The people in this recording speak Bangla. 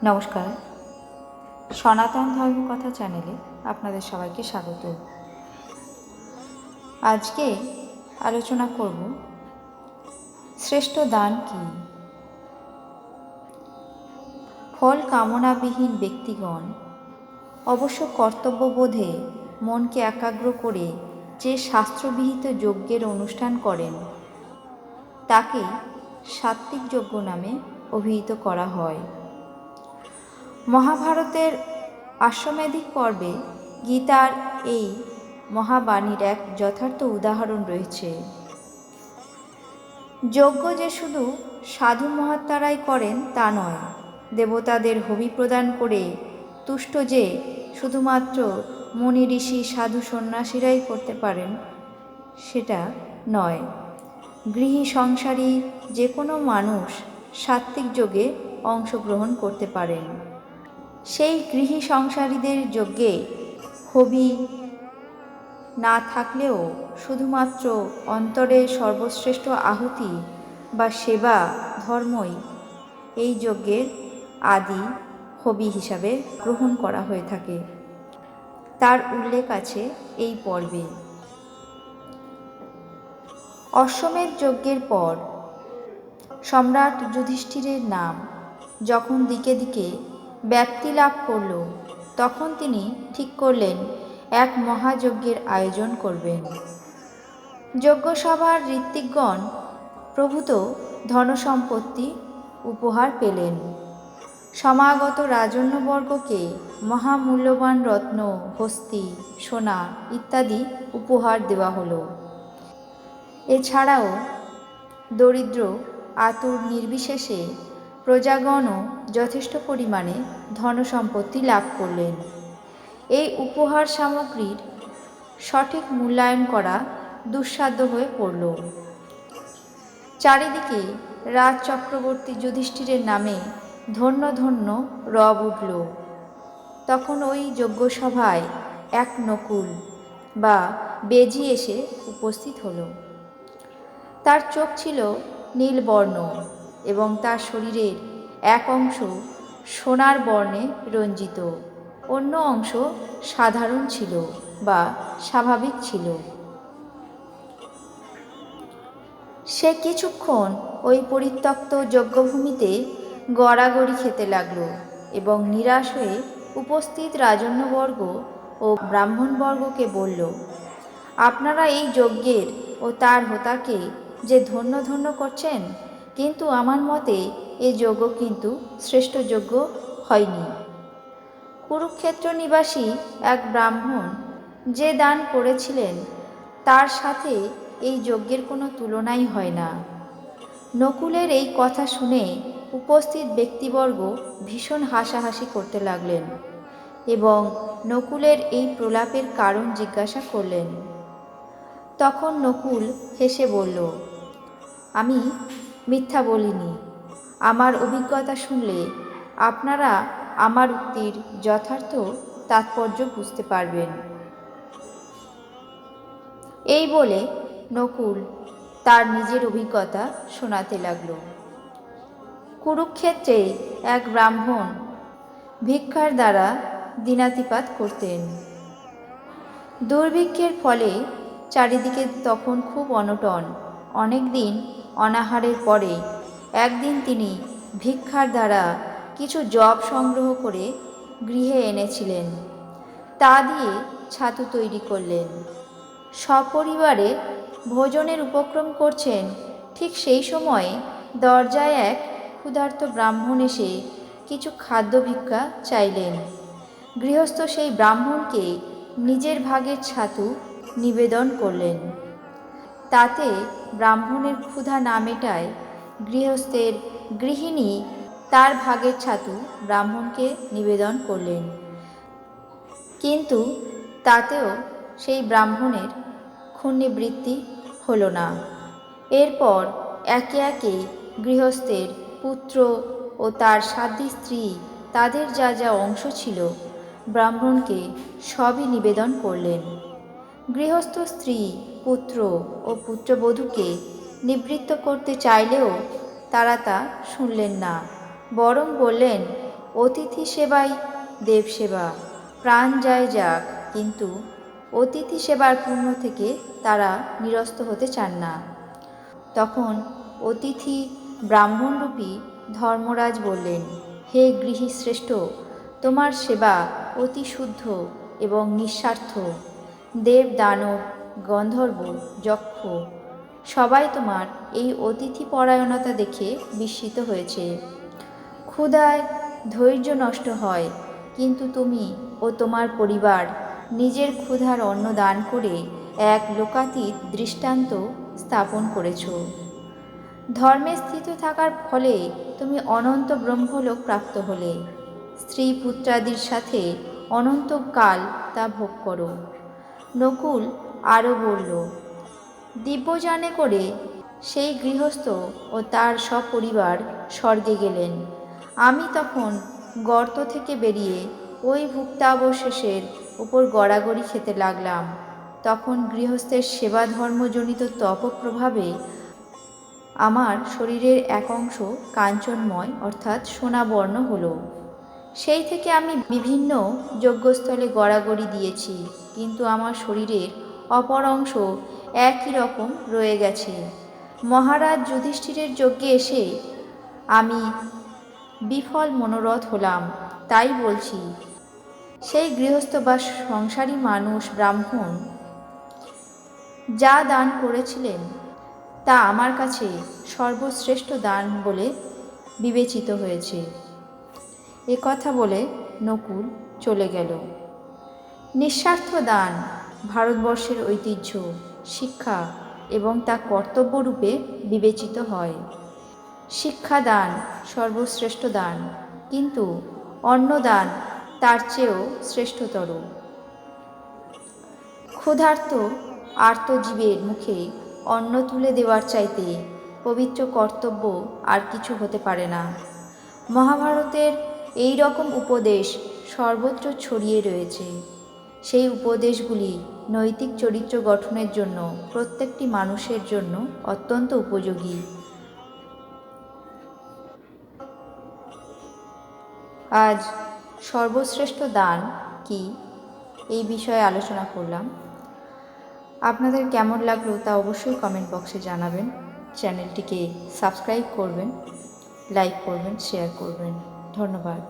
নমস্কার, সনাতন ধর্মকথা চ্যানেলে আপনাদের সবাইকে স্বাগত। আজকে আলোচনা করব শ্রেষ্ঠ দান কি। ফল কামনাবিহীন ব্যক্তিগণ অবশ্য কর্তব্যবোধে মনকে একাগ্র করে যে শাস্ত্রবিহিত যজ্ঞের অনুষ্ঠান করেন তাকে সাত্ত্বিক যজ্ঞ নামে অভিহিত করা হয়। মহাভারতের আশ্বমেধিক পর্বে গীতার এই মহাবাণীর এক যথার্থ উদাহরণ রয়েছে। যজ্ঞ যে শুধু সাধু মহাত্মারাই করেন তা নয়, দেবতাদের হবি প্রদান করে তুষ্ট যে শুধুমাত্র মুনি ঋষি সাধু সন্ন্যাসীরাই করতে পারেন সেটা নয়। গৃহী সংসারী যে কোনো মানুষ সাত্ত্বিক যজ্ঞে অংশগ্রহণ করতে পারেন। সেই গৃহী সংসারীদের যজ্ঞে হবি না থাকলেও শুধুমাত্র অন্তরের সর্বশ্রেষ্ঠ আহুতি বা সেবা ধর্মই এই যজ্ঞের আদি হবি হিসাবে গ্রহণ করা হয়ে থাকে। তার উল্লেখ আছে এই পর্বে। অশ্বমেধ যজ্ঞের পর সম্রাট যুধিষ্ঠিরের নাম যখন দিকে দিকে ব্যাপ্তি লাভ করল, তখন তিনি ঠিক করলেন এক মহাযজ্ঞের আয়োজন করবেন। যজ্ঞসভার ঋত্বিকগণ প্রভূত ধনসম্পত্তি উপহার পেলেন। সমাগত রাজন্যবর্গকে মহামূল্যবান রত্ন, হস্তি, সোনা ইত্যাদি উপহার দেওয়া হলো। এছাড়াও দরিদ্র আতুর নির্বিশেষে প্রজাগণও যথেষ্ট পরিমাণে ধনসম্পত্তি লাভ করলেন। এই উপহার সামগ্রীর সঠিক মূল্যায়ন করা দুঃসাধ্য হয়ে পড়ল। চারিদিকে রাজ চক্রবর্তী যুধিষ্ঠিরের নামে ধন্য ধন্য রব উঠল। তখন ওই যজ্ঞসভায় এক নকুল বা বেজি এসে উপস্থিত হল। তার চোখ ছিল নীলবর্ণ এবং তার শরীরের এক অংশ সোনার বর্ণে রঞ্জিত, অন্য অংশ সাধারণ ছিল বা স্বাভাবিক ছিল। সে কিছুক্ষণ ওই পরিত্যক্ত যজ্ঞভূমিতে গড়াগড়ি খেতে লাগলো এবং নিরাশ হয়ে উপস্থিত রাজন্যবর্গ ও ব্রাহ্মণবর্গকে বলল, আপনারা এই যজ্ঞের ও তার হোতাকে যে ধন্য ধন্য করছেন, কিন্তু আমার মতে এই যজ্ঞ কিন্তু শ্রেষ্ঠ যজ্ঞ হয়নি। কুরুক্ষেত্র নিবাসী এক ব্রাহ্মণ যে দান করেছিলেন তার সাথে এই যজ্ঞের কোনো তুলনাই হয় না। নকুলের এই কথা শুনে উপস্থিত ব্যক্তিবর্গ ভীষণ হাসাহাসি করতে লাগলেন এবং নকুলের এই প্রলাপের কারণ জিজ্ঞাসা করলেন। তখন নকুল হেসে বলল, আমি মিথ্যা বলিনি। আমার অভিজ্ঞতা শুনলে আপনারা আমার উক্তির যথার্থ তাৎপর্য বুঝতে পারবেন। এই বলে নকুল তার নিজের অভিজ্ঞতা শোনাতে লাগল। কুরুক্ষেত্রে এক ব্রাহ্মণ ভিক্ষার দ্বারা দিনাতিপাত করতেন। দুর্ভিক্ষের ফলে চারিদিকে তখন খুব অনটন। অনেক দিন অনাহারের পরে একদিন তিনি ভিক্ষার দ্বারা কিছু যব সংগ্রহ করে গৃহে এনেছিলেন। তা দিয়ে ছাতু তৈরি করলেন। সপরিবারে ভোজনের উপক্রম করছেন, ঠিক সেই সময়ে দরজায় এক ক্ষুধার্ত ব্রাহ্মণ এসে কিছু খাদ্য ভিক্ষা চাইলেন। গৃহস্থ সেই ব্রাহ্মণকে নিজের ভাগের ছাতু নিবেদন করলেন। তাতে ব্রাহ্মণের ক্ষুধা না মেটায় গৃহস্থের গৃহিণী তার ভাগের ছাতু ব্রাহ্মণকে নিবেদন করলেন, কিন্তু তাতেও সেই ব্রাহ্মণের ক্ষুণ্ণবৃত্তি হল না। এরপর একে একে গৃহস্থের পুত্র ও তার সাধ্বী স্ত্রী তাদের যা যা অংশ ছিল ব্রাহ্মণকে সবই নিবেদন করলেন। গৃহস্থ স্ত্রী, পুত্র ও পুত্রবধূকে নিবৃত্ত করতে চাইলেও তারা তা শুনলেন না, বরং বললেন, অতিথি সেবাই দেব সেবা, প্রাণ যায় যাক, কিন্তু অতিথি সেবার পুণ্য থেকে তারা নিরস্ত হতে চান না। তখন অতিথি ব্রাহ্মণরূপী ধর্মরাজ বললেন, হে গৃহী শ্রেষ্ঠ, তোমার সেবা অতি শুদ্ধ এবং নিঃস্বার্থ। দেব, দানব, গন্ধর্ব, যক্ষ সবাই তোমার এই অতিথি পরায়ণতা দেখে বিস্মিত হয়েছে। ক্ষুধায় ধৈর্য নষ্ট হয়, কিন্তু তুমি ও তোমার পরিবার নিজের ক্ষুধার অন্ন দান করে এক লোকাতীত দৃষ্টান্ত স্থাপন করেছ। ধর্মে স্থিত থাকার ফলে তুমি অনন্ত ব্রহ্মলোক প্রাপ্ত হলে। স্ত্রী পুত্রাদির সাথে অনন্তকাল তা ভোগ করো। নকুল আরও বলল, দিব্যযানে করে সেই গৃহস্থ ও তার সপরিবার স্বর্গে গেলেন। আমি তখন গর্ত থেকে বেরিয়ে ওই ভুক্তাবশেষের উপর গড়াগড়ি খেতে লাগলাম। তখন গৃহস্থের সেবা ধর্মজনিত তপপ্রভাবে আমার শরীরের এক অংশ কাঞ্চনময় অর্থাৎ সোনাবর্ণ হলো। সেই থেকে আমি বিভিন্ন যজ্ঞস্থলে গড়াগড়ি দিয়েছি, কিন্তু আমার শরীরের অপর অংশ একই রকম রয়ে গেছে। মহারাজ যুধিষ্ঠিরের যজ্ঞে এসে আমি বিফল মনোরথ হলাম। তাই বলছি, সেই গৃহস্থ বা সংসারী মানুষ ব্রাহ্মণ যা দান করেছিলেন তা আমার কাছে সর্বশ্রেষ্ঠ দান বলে বিবেচিত হয়েছে। এ কথা বলে নকুল চলে গেল। নিঃস্বার্থ দান ভারতবর্ষের ঐতিহ্য, শিক্ষা এবং তা কর্তব্যরূপে বিবেচিত হয়। শিক্ষাদান সর্বশ্রেষ্ঠ দান, কিন্তু অন্নদান তার চেয়েও শ্রেষ্ঠতর। ক্ষুধার্ত আর্তজীবের মুখে অন্ন তুলে দেওয়ার চাইতে পবিত্র কর্তব্য আর কিছু হতে পারে না। মহাভারতের এই রকম উপদেশ সর্বত্র ছড়িয়ে রয়েছে। সেই উপদেশগুলি নৈতিক চরিত্র গঠনের জন্য প্রত্যেকটি মানুষের জন্য অত্যন্ত উপযোগী। আজ সর্বশ্রেষ্ঠ দান কি এই বিষয়ে আলোচনা করলাম। আপনাদের কেমন লাগলো তা অবশ্যই কমেন্ট বক্সে জানাবেন। চ্যানেলটিকে সাবস্ক্রাইব করবেন, লাইক করবেন, শেয়ার করবেন। ধন্যবাদ।